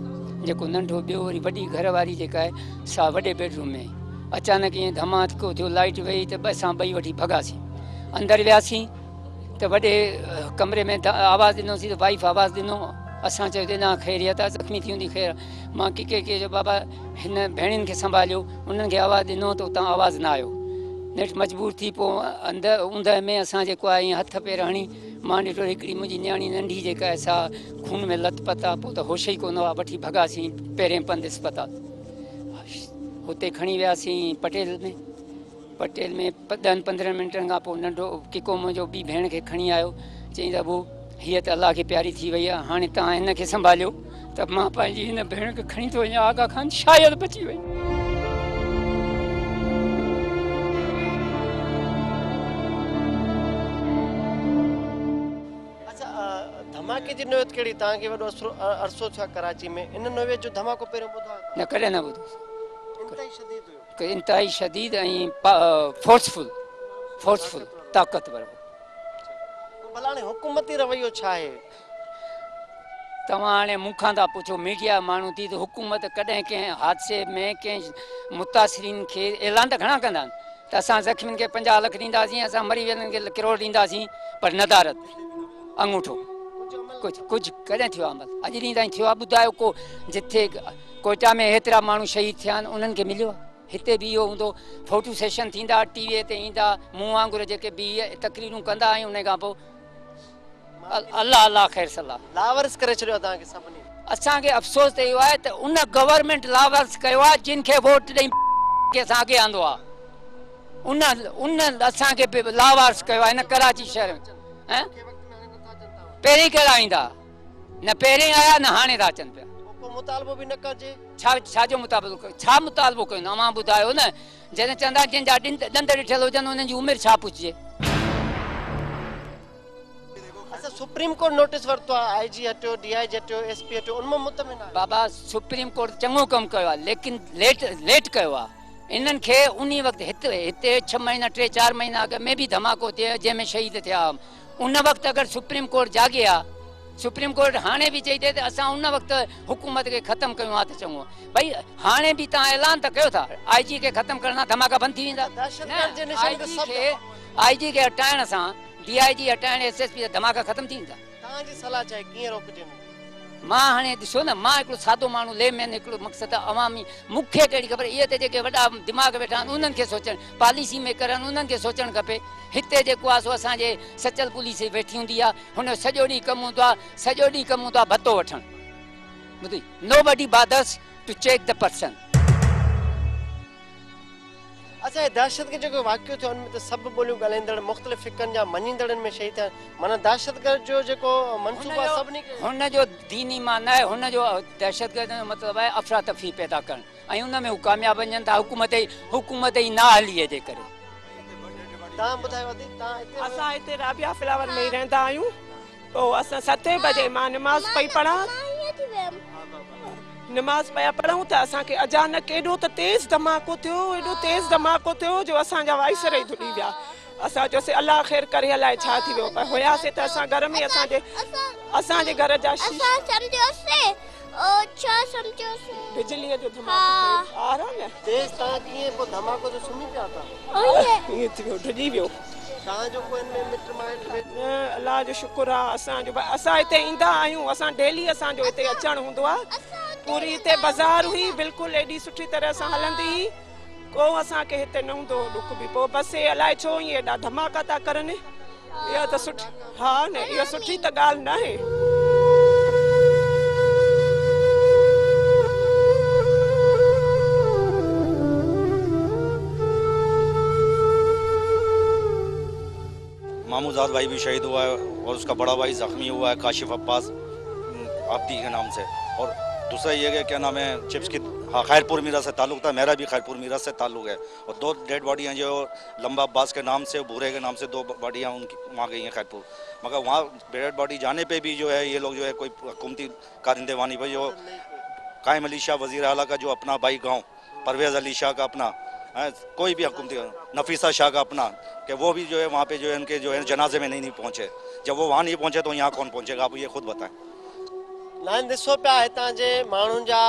जेको नंढो ॿियो वरी वॾी घरवारी जेका आहे सा वॾे बेडरूम में। अचानक ईअं धमाको थियो, लाइट वई त असां ॿई वठी भॻासीं, अंदरि वियासीं त वॾे कमरे में आवाज़ु ॾिनोसीं त वाइफ आवाज़ु ॾिनो। असां चयो न ख़ैरियत आहे, ज़ख़्मी थी हूंदी ख़ैर। मां के जो बाबा हिन भेणियुनि खे संभालियो, उन्हनि खे आवाज़ु ॾिनो त उतां आवाज़ु न आयो। नेठि मजबूर थी पोइ अंदरि ऊंदहि में असां जेको आहे ईअं हथ पेर हणी, मां ॾिठो हिकिड़ी मुंहिंजी न्याणी नंढी जेका आहे सा खून में लथपथ आहे। पोइ त होश ई कोन हुआ, वठी भॻासीं पहिरें पंध अस्पताल। हुते खणी वियासीं पटेल में 10-15 मिंटनि खां पोइ नंढो किको मुंहिंजो ॿी भेण खे खणी आयो। चई त पोइ हीअ त अलाह खे प्यारी थी वई आहे, हाणे तव्हां हिन खे संभालियो। त मां पंहिंजी हिन भेण खे खणी थो वञा, आगा खान शायदि बची वई। धमाके जी नोयत कहिड़ी? तव्हांखे वॾो अरसो थियो कराची में, इन नोयत जो धमाको पहिरियों ॿुधो आहे? न, कॾहिं न ॿुधो। इंतहाई शदीद हुयो, इंतहाई शदीद ऐं फोर्सफुल ताक़तवर। भला हाणे हुकूमती रवैयो छा आहे? तव्हां हाणे मूंखां था पुछो मीडिया माण्हू थी त हुकूमत कॾहिं कंहिं हादसे में कंहिं मुतासिरीन खे ऐलान त घणा कंदा आहिनि त असां ज़ख़्मियुनि खे 50 लाख ॾींदासीं, असां मरी वेंदड़ खे किरोड़ ॾींदासीं, पर नदारत अंगूठो कुझु कॾहिं थियो आहे अमल? अॼु ॾींहुं ताईं थियो आहे? ॿुधायो को जिथे कोटा में हेतिरा माण्हू शहीद थिया आहिनि उन्हनि खे मिलियो आहे? हिते बि इहो हूंदो, फोटो सेशन थींदा, टीवीअ ते ईंदा, मूं वांगुरु जेके बि तकरीरूं कंदा आहियूं, उन खां पोइ अल्लाह अल्लाह ख़ैर सलाह लावारिस करे छॾियो तव्हांखे सभिनी। असांखे अफ़सोस त इहो आहे त उन गवर्नमेंट लावारिस कयो आहे जिन खे वोट ॾेई खे असां अॻे आंदो आहे, उन असांखे लावारिस कयो आहे हिन कराची शहर में। पहिरीं कहिड़ा ईंदा? न पहिरीं आया न हाणे था अचनि पिया। मुतालबो बि न कजे। छाजो मुतालबो? छा मुतालबो कयो? अवां ॿुधायो न, जॾहिं चवंदा जंहिंजा ॾंद ॾिठल हुजनि उन्हनि जी उमिरि छा पुछिजे? अच्छा, सुप्रीम कोर्ट नोटिस वरितो आहे, IG हटियो, DIG हटियो, SP हटियो, उनमें मुतमिन आहे? बाबा सुप्रीम कोर्ट चङो कमु कयो आहे, लेकिन लेट कयो आहे। इन्हनि खे उन वक़्तु हिते 6 महीना 3-4 महीना अॻु में बि धमाको थियो जंहिंमें शहीद थिया। उन वक़्तु अगरि सुप्रीम कोर्ट जाॻे आहे, सुप्रीम कोर्ट हाणे बि चई थिए त असां उन वक़्तु हुकूमत खे ख़तमु कयूं आहे, त चङो भई हाणे बि तव्हां ऐलान त कयो था IG खे ख़तमु करण सां धमाका बंदि थी वेंदा। IG खे हटाइण सां, DIG हटाइण, SSP जा धमाका ख़तमु थी वेंदा। तव्हांजी सलाह चाहे कीअं रोकजे? मां हाणे ॾिसो न, मां हिकिड़ो सादो माण्हू, लेमैन, हिकिड़ो मक़सदु अवामी, मूंखे कहिड़ी ख़बर? इहे त जेके वॾा दिमाग़ वेठा आहिनि उन्हनि खे सोचणु, पॉलिसी मेकर आहिनि उन्हनि खे सोचणु खपे। हिते जेको आहे सो असांजे सचल पुलिस वेठी हूंदी आहे, हुन सॼो ॾींहुं कमु हूंदो आहे, सॼो ॾींहुं कमु हूंदो आहे भतो वठणु। ॿुधी, nobody bothers to check the person। अच्छा, हे दहशत जो जेको वाक़ियो थियो उनमें त सभु ॿोलियूं ॻाल्हाईंदड़ मुख़्तलिफ़ फ़िक़नि जा मञींदड़नि में शहीद थिया, माना दहशतगर्द जो जेको मनसूबो आहे सभिनी खे हुनजो दीनी माना आहे, हुनजो दहशतगर्द जो मतिलबु आहे अफ़रा तफ़री पैदा करणु, ऐं हुन में हू कामयाबु वञनि था हुकूमत जी नाहलीअ जे करे। तव्हां ॿुधायो असां हिते राबिया फ्लावर में रहंदा आहियूं। पोइ असां 7 बजे मां निमाज़ पई पढ़ां, निमाज़ पिया पढ़ूं त असांखे अचानक एॾो त तेज़ धमाको थियो, एॾो तेज़ धमाको थियो जो असांजा वाइसर ई धुॾी विया। असां चयोसीं अलाह ख़ैर करे अलाए छा थी वियो, पर हुयासीं त असां घर में असांजे घर जा बिजलीअ जो धमाको तेज़। तव्हां कीअं पोइ धमाको जो सुम्ही पिया था? ईअं थी वियो, ढिॼी वियो। तव्हांजो कोई मिट माइट? अलाह जो शुक्र आहे। असां हिते ईंदा आहियूं, असां डेली असांजो हिते अचणु हूंदो आहे। पूरी हिते बाज़ार हुई, बिल्कुलु एॾी सुठी तरह सां हलंदी हुई, को असांखे हिते न हूंदो ॾुख बि। पोइ बसि अलाए छो ईअं एॾा धमाका था करनि, इहा त सुठी, हा न, इहा सुठी त ॻाल्हि न आहे। मामूजाद भाई भी शहीद हुआ है और उसका बड़ा भाई जख्मी हुआ है, काशिफ अब्बास आब्दी के नाम से। और दूसरा ये है क्या नाम है, चिप्स की, हाँ, खैरपुर मीरा से ताल्लुक़ था, मेरा भी खैरपुर मीरा से ताल्लुक़ है। और 2 डेड बॉडियाँ जो लंबा अब्बास के नाम से, बूरे के नाम से 2 बॉडियाँ उनकी वहाँ गई हैं खैरपुर। मगर वहाँ डेड बॉडी जाने पे भी जो है ये लोग जो है कोई हुकूमती कारिंदेवानी पर, जो कायम अली शाह वज़ीर आला का जो अपना भाई गाँव, परवेज़ अली शाह का अपना, कोई भी हुकूमती, नफीसा शाह का अपना, कि वो भी जो है वहाँ पे जो है उनके जो है जनाजे में नहीं पहुँचे। जब वो वहाँ नहीं पहुँचे तो यहाँ कौन पहुँचेगा? आप ये खुद बताएं। लाइन ॾिसो पिया हितां जे माण्हुनि जा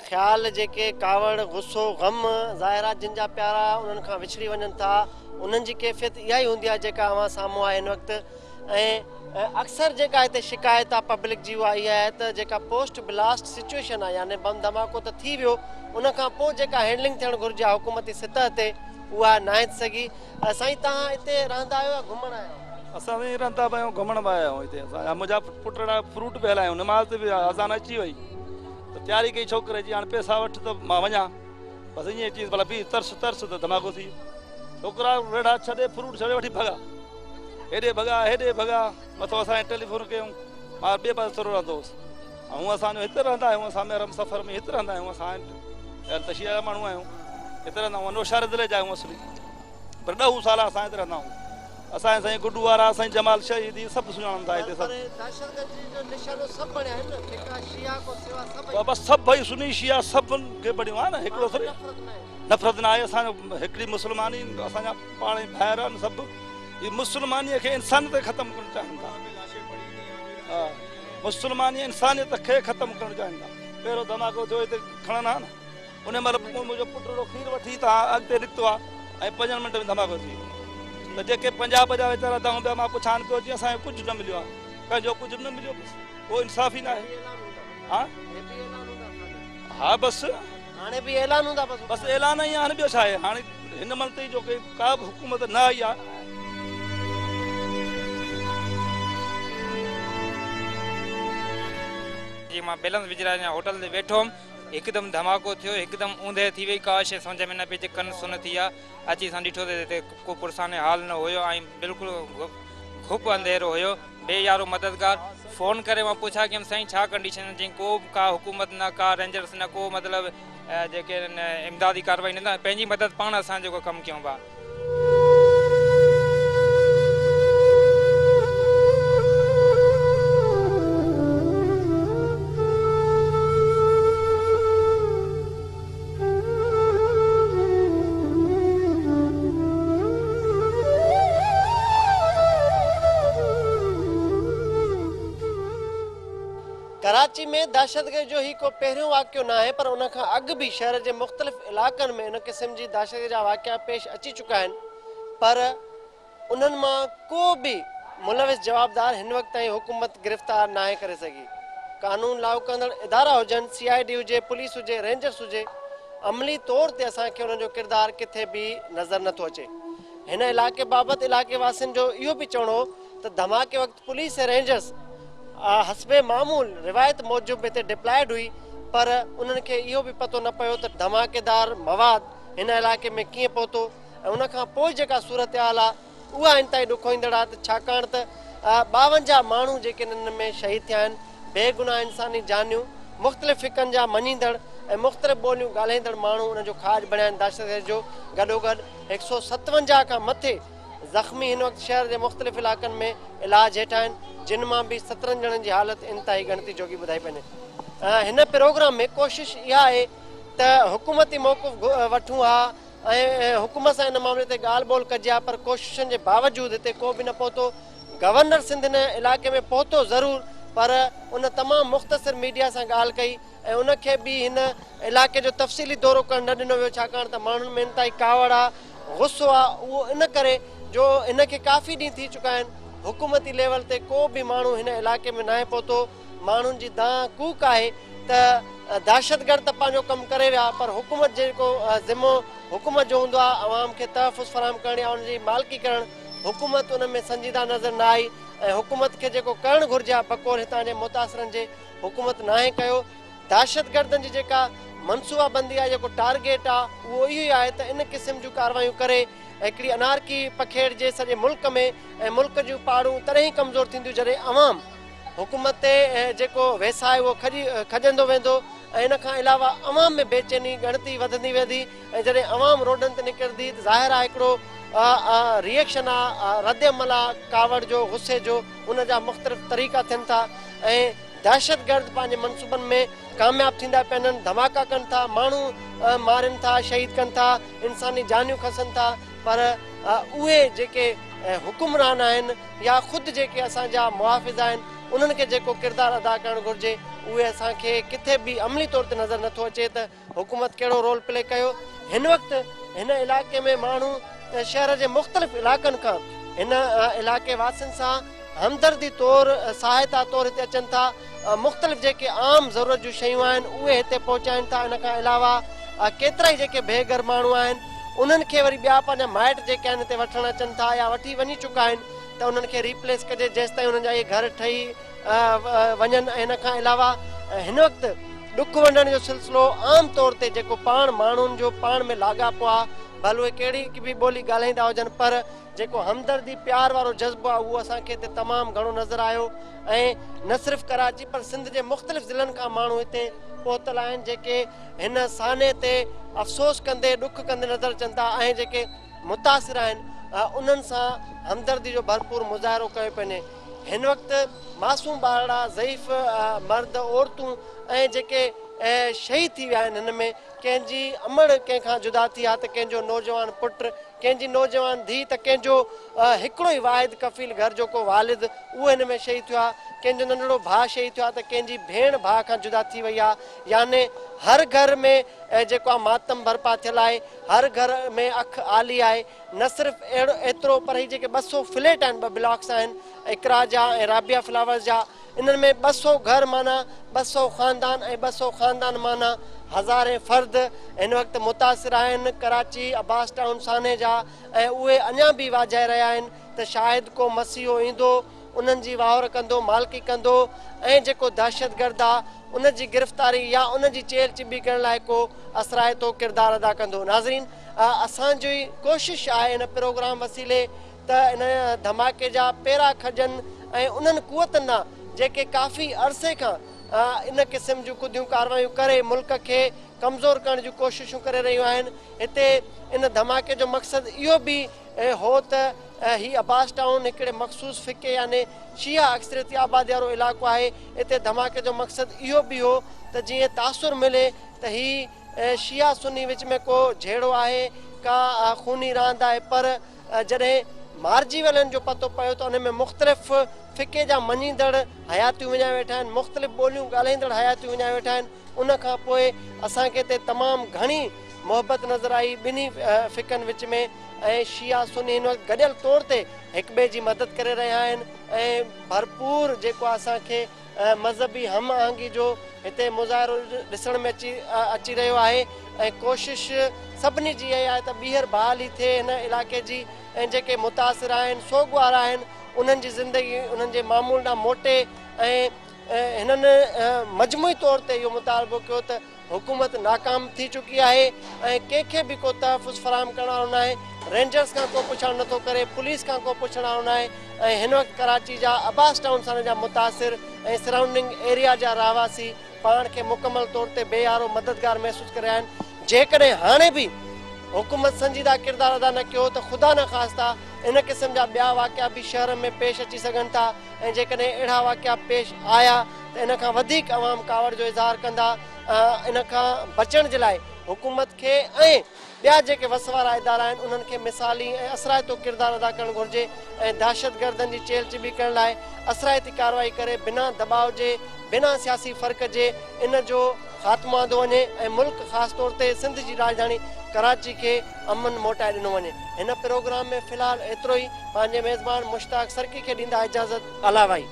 ख़्याल जेके कावड़, गुस्सो, ग़म ज़ाहिर आहे जिन जा प्यारा उन्हनि खां विछड़ी वञनि था, उन्हनि जी कैफ़ियत इहा ई हूंदी आहे जेका अवां साम्हूं आहे हिन वक़्तु। ऐं अक्सर जेका हिते शिकायत आहे पब्लिक जी उहा इहा आहे त जेका पोस्ट ब्लास्ट सिचुएशन आहे, यानी बम धमाको त थी वियो, उन खां पोइ जेका हैंडलिंग थियणु घुरिजे आहे हुकूमती सतह ते, उहा न आहे सघी। साईं, तव्हां हिते रहंदा आहियो या घुमण आहियो? असां बि रहंदा पिया आहियूं, घुमण पिया आहियूं हिते। असां मुंहिंजा पुट फ्रूट बि हलायूं, निमाज़ ते बि अज़ान अची वई त तयारी कई छोकिरे जी, हाणे पैसा वठि त मां वञा, बसि ईअं चीज़ भला बि तरस त धमाको थी वियो। छोकिरा वेठा छॾे फ्रूट छॾे वठी भॻा, हेॾे भॻा, मथो असां टेलीफोन कयूं, मां ॿिए पासे थोरो रहंदो हुउसि। ऐं असां हिते रहंदा आहियूं, असां मेरम सफ़र में हिते रहंदा आहियूं। असां त शिया जा माण्हू आहियूं, हिते रहंदा आहियूं। नौशाद ज़िले जा आहियूं असली, पर 10 साल असां हिते रहंदा आहियूं। असांजे साईं गुड्डू वारा, साईं जमाल शहीदी सभु सुञाणंदा हिते सभु। बसि सभु भई सुनी शिया सभिनि खे बढ़ियो आहे न, हिकिड़ो थोरी नफ़रत न आहे। असांजो हिकिड़ी मुस्लमानी, असांजा पाण ई भाइर आहिनि सभु। ही मुस्लमानीअ खे इंसान ते ख़तमु करणु चाहिनि था। हा, मुस्लमानी इंसानियत खे ख़तमु करणु चाहिनि था। पहिरियों धमाको थियो हिते खणनि हा न, उन महिल मुंहिंजो पुटु खीर वठी त अॻिते निकितो आहे ऐं 5 मिंट में धमाको थी वियो। त जेके पंजाब जा वीचारा दऊं पिया, मां पुछानि पियो जी असांखे कुझु न मिलियो आहे, कंहिंजो कुझु न मिलियो, बसि उहो इंसाफ़ ई न आहे। हा हा बसि हाणे बि ऐलान हूंदा, बसि ऐलान ई हाणे ॿियो छा आहे। हाणे हिन महिल ताईं जो का बि हुकूमत न आई आहे। जी मां बैलेंस विजराज होटल ते वेठो हुअमि, हिकदमि धमाको थियो, हिकदमि ऊंधे थी वई, का शइ सम्झ में न पई अचे, कन सुन थी विया। अची असां ॾिठो त हिते को पुरसाने हाल न हुयो ऐं बिल्कुलु घुप अंधेरो हुयो। ॿिए यारो मददगार फ़ोन करे मां पुछा कि साईं छा कंडीशन, चई को का हुकूमत न, का रेंजर्स न, को मतिलबु जेके इमदादी कार्रवाई न, पंहिंजी मदद पाण असां जेको कमु कयूं पिया। कराची में दहशतगर्दी जो ही को पहिरियों वाक़ियो न आहे, पर उन खां अॻु बि शहर जे मुख़्तलिफ़ इलाइक़नि में इन क़िस्म जी दहशतगर्दी जा वाक़िया पेश अची चुका आहिनि, पर उन्हनि मां को बि मुलविस जवाबदार हिन वक़्त ताईं हुकूमत गिरफ़्तार नाहे करे सघी। कानून लागू कंदड़ इदारा हुजनि, CID हुजे, पुलिस हुजे, रेंजर्स हुजे, अमली तौर ते असांखे उन्हनि जो किरदारु किथे बि नज़र नथो अचे। हिन इलाइक़े बाबति इलाइक़े वासियुनि जो इहो बि चवणो हो त धमाके वक़्तु पुलिस ऐं रेंजर्स हस्बे मामूल रिवायत मूजिबि हिते डिप्लाइड हुई, पर उन्हनि खे इहो बि पतो न पियो त धमाकेदार मवाद हिन इलाइक़े में कीअं पहुतो ऐं उन खां पोइ जेका सूरत हाल आहे उहा हिन ताईं ॾुखोईंदड़ आहे। त छाकाणि त 52 माण्हू जेके हिन में शहीद थिया आहिनि, बेगुनाह इंसानी जानियूं, मुख़्तलिफ़ फ़िक़नि जा मञींदड़ ऐं मुख़्तलिफ़ ॿोलियूं ॻाल्हाईंदड़ माण्हू उन जो खाज बणिया आहिनि दहशतगर्दी जो। गॾोगॾु 157 खां मथे ज़ख़्मी हिन वक़्तु शहर जे मुख़्तलिफ़ इलाइक़नि में इलाज हेठि आहिनि, जिन मां बि 17 ॼणनि जी हालत इंतिहाई गणती जोगी ॿुधाई पई वञे। हिन प्रोग्राम में कोशिशि इहा आहे त हुकूमती मौक़िफ़ वठूं हा ऐं हुकूमत सां हिन मामले ते ॻाल्हि ॿोल कजे हा, पर कोशिशुनि जे बावजूदि हिते को बि न पहुतो। गवर्नर सिंध हिन इलाइक़े में पहुतो ज़रूरु, पर उन तमामु मुख़्तसिर मीडिया सां ॻाल्हि कई ऐं उनखे बि हिन इलाइक़े जो तफ़सीली दौरो करणु न ॾिनो वियो, छाकाणि त माण्हुनि में इंतिहाई कावड़ आहे, गुस्सो आहे। उहो इन करे जो इनखे काफ़ी ॾींहं थी चुका आहिनि, हुकूमती लेवल ते को बि माण्हू हिन इलाइक़े में न आहे पहुतो। माण्हुनि जी दां कूक आहे त दहशतगर्द त पंहिंजो कमु करे विया, पर हुकूमत जेको ज़िमो हुकूमत जो हूंदो आहे आवाम खे तहफ़ुज़ फराहम करणु या उनजी मालिकी करणु, हुकूमत उन में संजीदा नज़र न आई ऐं हुकूमत खे जेको करणु घुरिजे आहे बकोर हितां जे मुतासिरनि जे, हुकूमत नाहे कयो। दहशतगर्दनि जी जेका मनसूबाबंदी आहे, जेको टारगेट आहे, उहो इहो ई आहे त इन क़िस्म जूं कार्रवायूं करे हिकिड़ी अनारकी पखेड़िजे सॼे मुल्क में ऐं मुल्क जूं पाड़ूं तॾहिं ई कमज़ोर थींदियूं जॾहिं अवाम हुकूमत ते जेको वेसा आहे उहो खजंदो वेंदो ऐं इन खां अलावा अवाम में बेचैनी ॻणती वधंदी वेंदी ऐं जॾहिं अवाम रोडनि ते निकिरंदी त ज़ाहिर आहे हिकिड़ो रिएक्शन आहे, रद अमल आहे कावड़ जो, गुस्से जो, उन जा मुख़्तलिफ़ तरीक़ा थियनि था ऐं दहशतगर्द पंहिंजे मनसूबनि में कामयाबु थींदा पिया आहिनि, धमाका कनि था, माण्हू मारनि था, शहीद कनि था, इंसानी जानियूं खसनि था, पर उहे जेके हुकुमरान आहिनि या ख़ुदि जेके असांजा मुहाफ़िज़ आहिनि उन्हनि खे जेको किरदारु अदा करणु घुरिजे उहे असांखे किथे बि अमली तौर ते नज़र नथो अचे त हुकूमत कहिड़ो रोल प्ले कयो। हिन वक़्तु हिन इलाइक़े में माण्हू शहर जे मुख़्तलिफ़ इलाइक़नि खां हिन इलाइक़े वासियुनि सां हमदर्दी तौर सहायता तौर हिते अचनि था, मुख़्तलिफ़ जेके आम ज़रूरत जूं शयूं आहिनि उहे हिते पहुचाइनि था। इन खां अलावा केतिरा ई जेके बेघर माण्हू आहिनि उन्हनि खे वरी ॿिया पंहिंजा माइट जेके आहिनि हिते वठणु अचनि था या वठी वञी चुका आहिनि त उन्हनि खे रिप्लेस कजे जेसि ताईं उन्हनि जा इहे घर ठही वञनि। हिन खां अलावा हिन वक़्तु ॾुख वंडण जो सिलसिलो आम तौर ते जेको पाण माण्हुनि जो पाण में लाॻापो आहे, भले उहे कहिड़ी बि ॿोली ॻाल्हाईंदा हुजनि, पर जेको हमदर्दी प्यार वारो जज़्बो आहे उहो असांखे हिते तमामु घणो नज़र आयो ऐं न सिर्फ़ु कराची पर सिंध जे मुख़्तलिफ़ ज़िलनि खां माण्हू हिते पहुतल आहिनि जेके हिन साने ते अफ़सोस कंदे ॾुख कंदे नज़र अचनि था ऐं जेके मुतासिर आहिनि उन्हनि सां हमदर्दी जो भरपूर मुज़ाहिरो कयो पियो। हिन वक़्तु मासूम ॿारड़ा, ज़ईफ़ मर्द, औरतूं ऐं जेके शहीद थी विया आहिनि, हिन में कंहिंजी अमड़ कंहिंखां जुदा थी आहे त कंहिंजो नौजवान पुटु कंहिंजी नौजवान धी त कंहिंजो हिकिड़ो ई वाहिद कफ़ील घर जो को वालिद उहो हिन में शहीद थियो आहे, कंहिंजो नंढड़ो भाउ शहीद थियो आहे, त कंहिंजी भेण भाउ खां जुदा थी वई आहे। याने हर घर में जेको आहे मातम बर्पा थियल आहे, हर घर में अख आली आहे। न सिर्फ़ु अहिड़ो एतिरो पर ही जेके 200 फ्लैट आहिनि, 2 ब्लॉक्स आहिनि इकरा जा ऐं राबिया फ्लावर्स जा, इन्हनि में 200 घर माना 200 ख़ानदान ऐं 200 ख़ानदान माना हज़ारे फ़र्द हिन वक़्तु मुतासिर आहिनि कराची अब्बास टाउन साने जा, ऐं उहे अञा बि वाजाए रहिया आहिनि त शायदि को मसीहो ईंदो, उन्हनि जी वाहर कंदो, मालिकी कंदो, ऐं जेको दहशतगर्द आहे उन जी गिरफ़्तारी या उन जी चेल चिॿी करण लाइ को असराइतो किरदारु अदा कंदो। नाज़रीन, असांजी कोशिशि आहे इन प्रोग्राम वसीले त इन धमाके जा पेरा खॼनि ऐं उन्हनि कुवतनि ना जेके काफ़ी अरसे खां इन क़िस्म जूं कुदियूं कारवायूं करे मुल्क खे कमज़ोर करण जूं कोशिशूं करे रहियूं आहिनि। हिते इन धमाके जो मक़सदु इहो बि हो त ही अब्बास टाउन हिकिड़े मख़सूस फ़िके याने शिया अक्सरियती आबादी वारो इलाइक़ो आहे। हिते धमाके जो मक़सदु इहो बि हो त जीअं तासुर मिले त ही शिया सुन्नी विच में को झेड़ो आहे, का खूनी रांदि आहे, पर जॾहिं मारिजी वञण जो पतो पियो त उन में मुख़्तलिफ़ फ़िके जा मञींदड़ हयातियूं विञाए वेठा आहिनि, मुख़्तलिफ़ ॿोलियूं ॻाल्हाईंदड़ हयातियूं विञाए वेठा आहिनि। उन खां पोइ असांखे हिते तमामु घणी मोहबत नज़र आई ॿिन्ही फ़िकनि विच में, ऐं शिया सुन्नी हिन वक़्तु गॾियल तौर ते हिक ॿिए जी मदद करे रहिया आहिनि, ऐं भरपूर जेको असांखे मज़हबी हम आहंगी जो हिते मुज़ाहिरो ॾिसण में अची रहियो आहे। ऐं कोशिशि सभिनी जी इहा आहे त ॿीहर बहाली थिए हिन इलाइक़े जी, ऐं जेके मुतासिर आहिनि सोगवार आहिनि उन्हनि जी ज़िंदगी उन्हनि जे मामूल ॾांहुं मोटे। ऐं हिननि मजमूई तौर ते इहो मुतालबो कयो त हुकूमत नाकाम थी चुकी आहे ऐं कंहिंखे बि को तहफ़ुज़ फराहम करण वारो न आहे, रेंजर्स खां को पुछण नथो करे, पुलिस खां को पुछण वारो न आहे। ऐं हिन वक़्तु कराची जा अब्बास टाउन सां जा मुतासिर ऐं सराउंडिंग एरिया जा रहवासी पाण खे मुकमल तौर ते बेयारो मददगार महसूसु करे रहिया आहिनि। जेकॾहिं हाणे बि हुकूमत संजीदा किरदारु अदा न कयो त ख़ुदा न ख़ास्ता इन क़िस्म जा ॿिया वाक़िया बि शहर में पेश अची सघनि था, ऐं जेकॾहिं अहिड़ा वाक़िया पेश आया त इन खां वधीक अवाम कावड़ जो इज़हार कंदा। इन खां बचण जे लाइ हुकूमत खे ऐं ॿिया जेके वसवारा इदारा आहिनि उन्हनि खे मिसाली ऐं असराइतो किरदारु अदा करणु घुरिजे, ऐं दहशतगर्दनि जी चेल चिॿी करण लाइ असराइती कार्रवाई करे बिना दबाव जे, बिना सियासी फ़र्क़ जे इन जो ख़ात्मो आंदो वञे ऐं मुल्क ख़ासि तौर ते सिंध जी राजधानी कराची खे अमन मोटाए ॾिनो वञे। हिन प्रोग्राम में फ़िलहालु एतिरो ई। पंहिंजे मेज़बान मुश्ताक सरकी खे ॾींदा इजाज़त। अला भाई।